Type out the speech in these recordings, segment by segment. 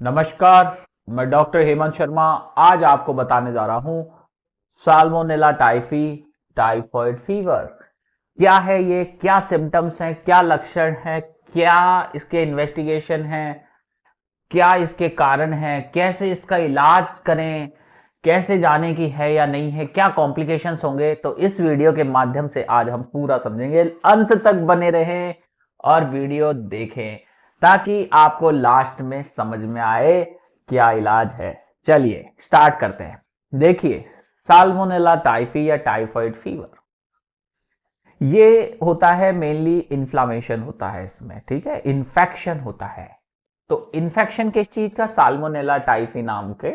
नमस्कार। मैं डॉक्टर हेमंत शर्मा आज आपको बताने जा रहा हूं साल्मोनेला टाइफी टाइफॉइड फीवर क्या है, ये क्या सिम्टम्स हैं, क्या लक्षण हैं, क्या इसके इन्वेस्टिगेशन हैं, क्या इसके कारण हैं, कैसे इसका इलाज करें, कैसे जाने की है या नहीं है, क्या कॉम्प्लिकेशंस होंगे। तो इस वीडियो के माध्यम से आज हम पूरा समझेंगे। अंत तक बने रहें और वीडियो देखें ताकि आपको लास्ट में समझ में आए क्या इलाज है। चलिए स्टार्ट करते हैं। देखिए, साल्मोनेला टाइफी या टाइफॉइड फीवर ये होता है, मेनली इन्फ्लामेशन होता है इसमें, ठीक है, इन्फेक्शन होता है। तो इन्फेक्शन किस चीज का? साल्मोनेला टाइफी नाम के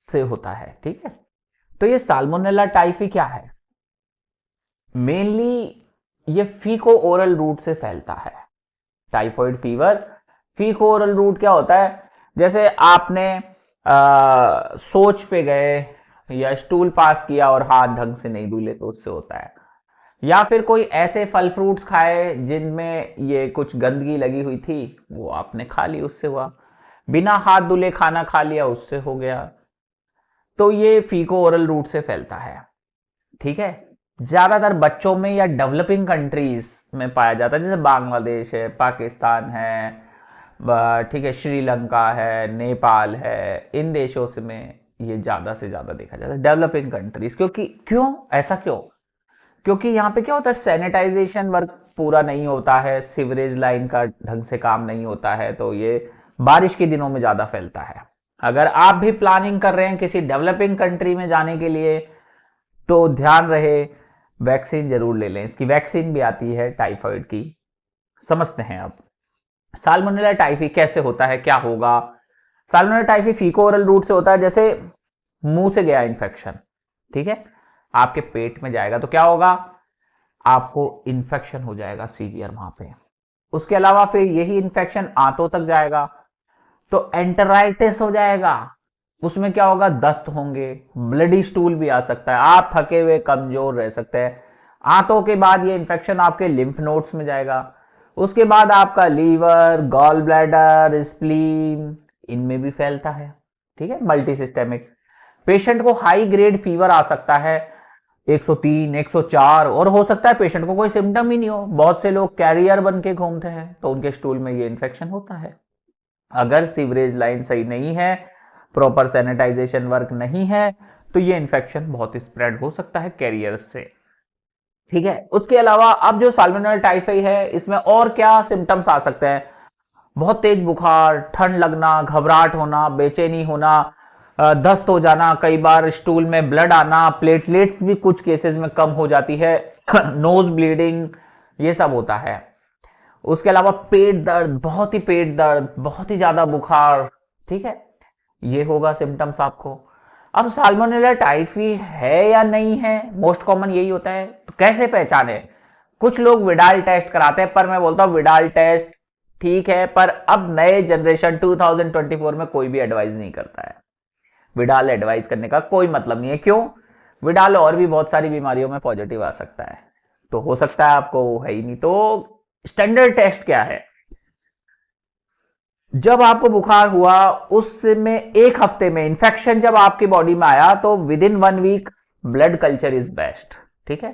से होता है, ठीक है। तो ये साल्मोनेला टाइफी क्या है? मेनली ये फीको ओरल रूट से फैलता है। टाइफॉइड फीवर फीको ओरल रूट क्या होता है? जैसे आपने सोच पे गए या स्टूल पास किया और हाथ ढंग से नहीं धुले तो उससे होता है। या फिर कोई ऐसे फल फ्रूट्स खाए जिनमें ये कुछ गंदगी लगी हुई थी, वो आपने खा ली, उससे हुआ। बिना हाथ धुले खाना खा लिया, उससे हो गया। तो ये फीको ओरल रूट से फैलता है, ठीक है। ज्यादातर बच्चों में या डेवलपिंग कंट्रीज में पाया जाता है, जैसे बांग्लादेश है, पाकिस्तान है, ठीक है, श्रीलंका है, नेपाल है। इन देशों से में ये ज्यादा से ज्यादा देखा जाता है, डेवलपिंग कंट्रीज। क्योंकि क्यों ऐसा क्यों? क्योंकि यहाँ पे क्या होता है, सैनिटाइजेशन वर्क पूरा नहीं होता है, सीवरेज लाइन का ढंग से काम नहीं होता है, तो ये बारिश के दिनों में ज्यादा फैलता है। अगर आप भी प्लानिंग कर रहे हैं किसी डेवलपिंग कंट्री में जाने के लिए, तो ध्यान रहे वैक्सीन जरूर ले लें। इसकी वैक्सीन भी आती है टाइफाइड की। समझते हैं अब साल्मोनेला टाइफी कैसे होता है, क्या होगा। साल्मोनेला टाइफी फीको ओरल रूट से होता है। जैसे मुंह से गया इन्फेक्शन, ठीक है, आपके पेट में जाएगा तो क्या होगा? आपको इन्फेक्शन हो जाएगा सीवियर वहां पे। उसके अलावा फिर यही इन्फेक्शन आंतों तक जाएगा तो एंटराइटिस हो जाएगा। उसमें क्या होगा? दस्त होंगे, ब्लडी स्टूल भी आ सकता है, आप थके हुए कमजोर रह सकते हैं। आंतों के बाद ये इन्फेक्शन आपके लिम्फ नोड्स में जाएगा। उसके बाद आपका लीवर, गॉल ब्लैडर, स्प्लीन, इनमें भी फैलता है, ठीक है, मल्टी सिस्टेमिक। पेशेंट को हाई ग्रेड फीवर आ सकता है, 103, 104, और हो सकता है पेशेंट को कोई सिम्टम ही नहीं हो। बहुत से लोग कैरियर बन के घूमते हैं तो उनके स्टूल में ये इन्फेक्शन होता है। अगर सीवरेज लाइन सही नहीं है, प्रॉपर सैनिटाइजेशन वर्क नहीं है, तो ये इन्फेक्शन बहुत स्प्रेड हो सकता है कैरियर से, ठीक है। उसके अलावा अब जो साल्मोनेला टाइफी है, इसमें और क्या सिम्टम्स आ सकते हैं? बहुत तेज बुखार, ठंड लगना, घबराहट होना, बेचैनी होना, दस्त हो जाना, कई बार स्टूल में ब्लड आना, प्लेटलेट्स भी कुछ केसेस में कम हो जाती है, नोज ब्लीडिंग, ये सब होता है। उसके अलावा पेट दर्द, बहुत ही पेट दर्द, बहुत ही ज्यादा बुखार, ठीक है, ये होगा सिम्टम्स आपको। अब साल्मोनेला टाइफी है या नहीं है, मोस्ट कॉमन यही होता है। तो कैसे पहचाने? कुछ लोग विडाल टेस्ट कराते हैं, पर मैं बोलता हूं विडाल टेस्ट ठीक है, पर अब नए जनरेशन 2024 में कोई भी एडवाइस नहीं करता है। विडाल एडवाइस करने का कोई मतलब नहीं है। क्यों? विडाल और भी बहुत सारी बीमारियों में पॉजिटिव आ सकता है, तो हो सकता है आपको वो है ही नहीं। तो स्टैंडर्ड टेस्ट क्या है? जब आपको बुखार हुआ उसमें एक हफ्ते में इन्फेक्शन जब आपकी बॉडी में आया, तो within 1 week blood culture is best, ठीक है।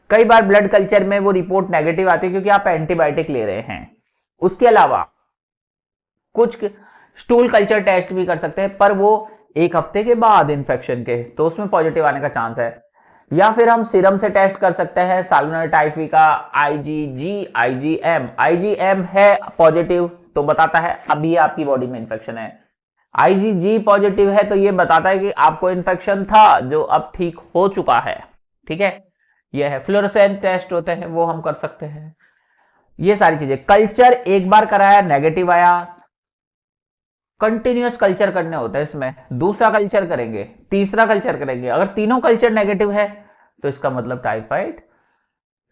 कई बार ब्लड कल्चर में वो रिपोर्ट नेगेटिव आती है क्योंकि आप एंटीबायोटिक ले रहे हैं। उसके अलावा कुछ स्टूल कल्चर टेस्ट भी कर सकते हैं, पर वो एक हफ्ते के बाद इन्फेक्शन के, तो उसमें पॉजिटिव आने का चांस है। या फिर हम सीरम से टेस्ट कर सकते हैं साल्मोनेला टाइफी का, आईजीजी, आईजीएम। आईजीएम है पॉजिटिव तो बताता है अभी आपकी बॉडी में इन्फेक्शन है। आईजीजी पॉजिटिव है तो ये बताता है कि आपको इन्फेक्शन था जो अब ठीक हो चुका है, ठीक है। ये है फ्लोरोसेंट टेस्ट होते हैं, वो हम कर सकते हैं। ये सारी चीजें, कल्चर एक बार कराया नेगेटिव आया, कंटिन्यूअस कल्चर करने होते हैं इसमें। दूसरा कल्चर करेंगे, तीसरा कल्चर करेंगे, अगर तीनों कल्चर नेगेटिव है तो इसका मतलब टाइफाइड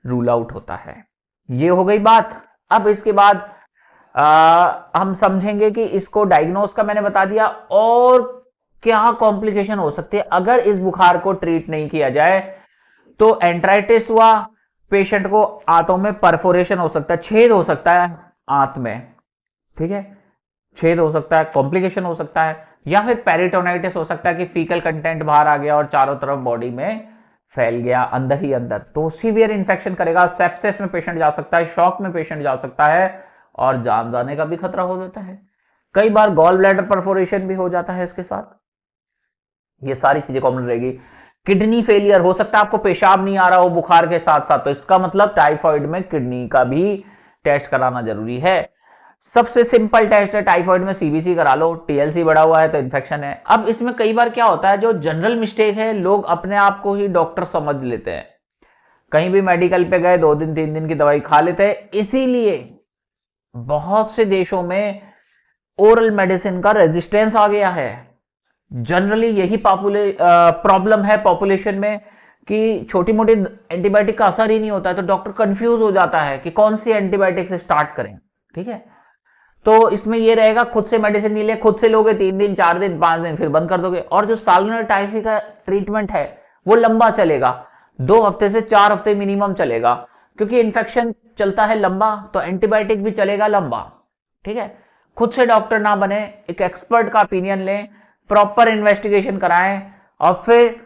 रूल आउट होता है। ये हो गई बात। अब इसके बाद हम समझेंगे कि इसको डायग्नोस का मैंने बता दिया, और क्या कॉम्प्लिकेशन हो सकती है अगर इस बुखार को ट्रीट नहीं किया जाए। तो एंट्राइटिस हुआ, पेशेंट को आंतों में परफोरेशन हो सकता है, छेद हो सकता है आंत में, ठीक है। छेद हो सकता है, कॉम्प्लिकेशन हो सकता है, या फिर पेरिटोनाइटिस हो सकता है कि फीकल कंटेंट बाहर आ गया और चारों तरफ बॉडी में फैल गया अंदर ही अंदर, तो सीवियर इन्फेक्शन करेगा, सेप्सिस में पेशेंट जा सकता है, शॉक में पेशेंट जा सकता है और जान जाने का भी खतरा हो जाता है। कई बार गॉल ब्लैडर परफोरेशन भी हो जाता है इसके साथ। ये सारी चीजें कॉमन रहेगी। किडनी फेलियर हो सकता है, आपको पेशाब नहीं आ रहा हो बुखार के साथ साथ, तो इसका मतलब टाइफाइड में किडनी का भी टेस्ट कराना जरूरी है। सबसे सिंपल टेस्ट है टाइफाइड में, सीबीसी करा लो, टीएलसी बढ़ा हुआ है तो इन्फेक्शन है। अब इसमें कई बार क्या होता है, जो जनरल मिस्टेक है, लोग अपने आप को ही डॉक्टर समझ लेते हैं, कहीं भी मेडिकल पे गए 2 दिन 3 दिन की दवाई खा लेते हैं, इसीलिए बहुत से देशों में ओरल मेडिसिन का रेजिस्टेंस आ गया है। जनरली यही प्रॉब्लम है पॉपुलेशन में कि छोटी मोटी एंटीबायोटिक का असर ही नहीं होता है, तो डॉक्टर कंफ्यूज हो जाता है कि कौन सी एंटीबायोटिक से स्टार्ट करें। ठीक है, तो इसमें ये रहेगा खुद से मेडिसिन नहीं ले, खुद से लोगे 3 दिन 4 दिन 5 दिन फिर बंद कर दोगे। और जो साल्मोनेला टाइफी का ट्रीटमेंट है वो लंबा चलेगा, 2 हफ्ते से 4 हफ्ते मिनिमम चलेगा, क्योंकि इन्फेक्शन चलता है लंबा तो एंटीबायोटिक भी चलेगा लंबा। ठीक है, खुद से डॉक्टर ना बने, एक एक्सपर्ट का ओपिनियन लें, प्रॉपर इन्वेस्टिगेशन कराएं और फिर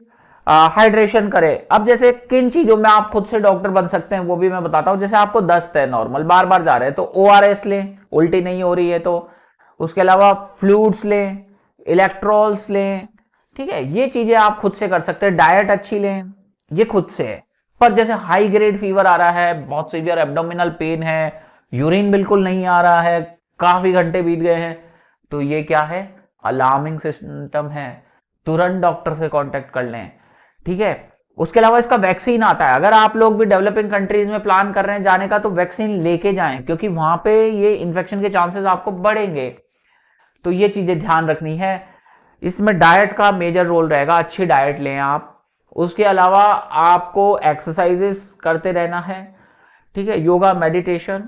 हाइड्रेशन करें। अब जैसे किन चीजों में आप खुद से डॉक्टर बन सकते हैं वो भी मैं बताता हूं। जैसे आपको दस्त है नॉर्मल, बार बार जा रहे हैं, तो ओआरएस लें, उल्टी नहीं हो रही है तो। उसके अलावा फ्लूइड्स लें, इलेक्ट्रॉल्स लें। ठीक है, ये चीजें आप खुद से कर सकते हैं। डाइट अच्छी लें, ये खुद से है। पर जैसे हाई ग्रेड फीवर आ रहा है, बहुत सीवियर एब्डोमिनल पेन है, यूरिन बिल्कुल नहीं आ रहा है, काफी घंटे बीत गए हैं, तो ये क्या है, अलार्मिंग सिम्टम है, तुरंत डॉक्टर से कांटेक्ट कर लें। ठीक है, उसके अलावा इसका वैक्सीन आता है। अगर आप लोग भी डेवलपिंग कंट्रीज में प्लान कर रहे हैं जाने का तो वैक्सीन लेके जाएं, क्योंकि वहां पे ये इन्फेक्शन के चांसेस आपको बढ़ेंगे। तो ये चीजें ध्यान रखनी है। इसमें डाइट का मेजर रोल रहेगा, अच्छी डाइट लें आप। उसके अलावा आपको एक्सरसाइजेस करते रहना है। ठीक है, योगा, मेडिटेशन,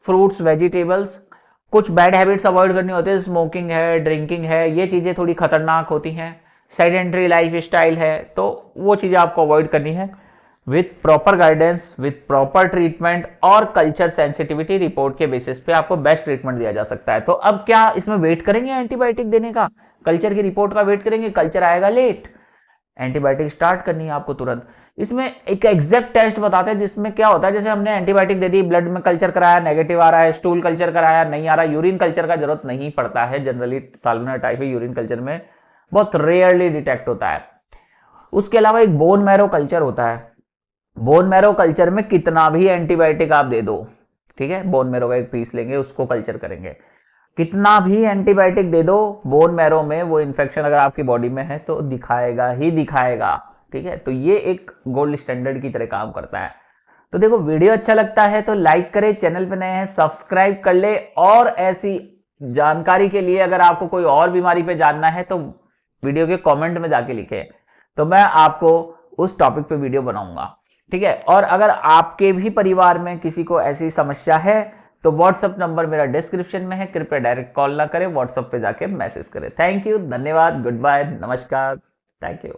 फ्रूट्स, वेजिटेबल्स। कुछ बैड हैबिट्स अवॉइड करनी होती है, स्मोकिंग है, ड्रिंकिंग है, ये चीजें थोड़ी खतरनाक होती हैं। सेडेंटरी लाइफ स्टाइल है तो वो चीजें आपको अवॉइड करनी है। With proper guidance, with proper treatment और कल्चर सेंसिटिविटी रिपोर्ट के बेसिस पे आपको बेस्ट ट्रीटमेंट दिया जा सकता है। तो अब क्या इसमें वेट करेंगे एंटीबायोटिक देने का, कल्चर की रिपोर्ट का वेट करेंगे? कल्चर आएगा लेट, एंटीबायोटिक स्टार्ट करनी है आपको तुरंत। इसमें एक एग्जैक्ट टेस्ट बताते हैं जिसमें क्या होता है, जैसे हमने एंटीबायोटिक दे दी, ब्लड में कल्चर कराया, नेगेटिव आ रहा है, स्टूल कल्चर कराया नहीं आ रहा, यूरिन कल्चर का जरूरत नहीं पड़ता है generally. Salmonella typhi urine culture में बहुत रेयरली डिटेक्ट होता है। उसके अलावा एक बोन मैरो कल्चर होता है। बोन मैरो कल्चर में कितना भी एंटीबायोटिक आप दे दो, ठीक है, बोन मैरो का एक पीस लेंगे, उसको कल्चर करेंगे, कितना भी एंटीबायोटिक दे दो, बोन मैरो में वो इन्फेक्शन अगर आपकी बॉडी में है तो दिखाएगा ही दिखाएगा। ठीक है, तो ये एक गोल्ड स्टैंडर्ड की तरह काम करता है। तो देखो, वीडियो अच्छा लगता है तो लाइक करें, चैनल पे नए हैं सब्सक्राइब कर ले, और ऐसी जानकारी के लिए अगर आपको कोई और बीमारी पे जानना है तो वीडियो के कमेंट में जाके लिखें, तो मैं आपको उस टॉपिक पे वीडियो बनाऊंगा। ठीक है, और अगर आपके भी परिवार में किसी को ऐसी समस्या है तो व्हाट्सएप नंबर मेरा डिस्क्रिप्शन में है, कृपया डायरेक्ट कॉल ना करें, व्हाट्सएप पे जाके मैसेज करें। थैंक यू, धन्यवाद, गुड बाय, नमस्कार, थैंक यू।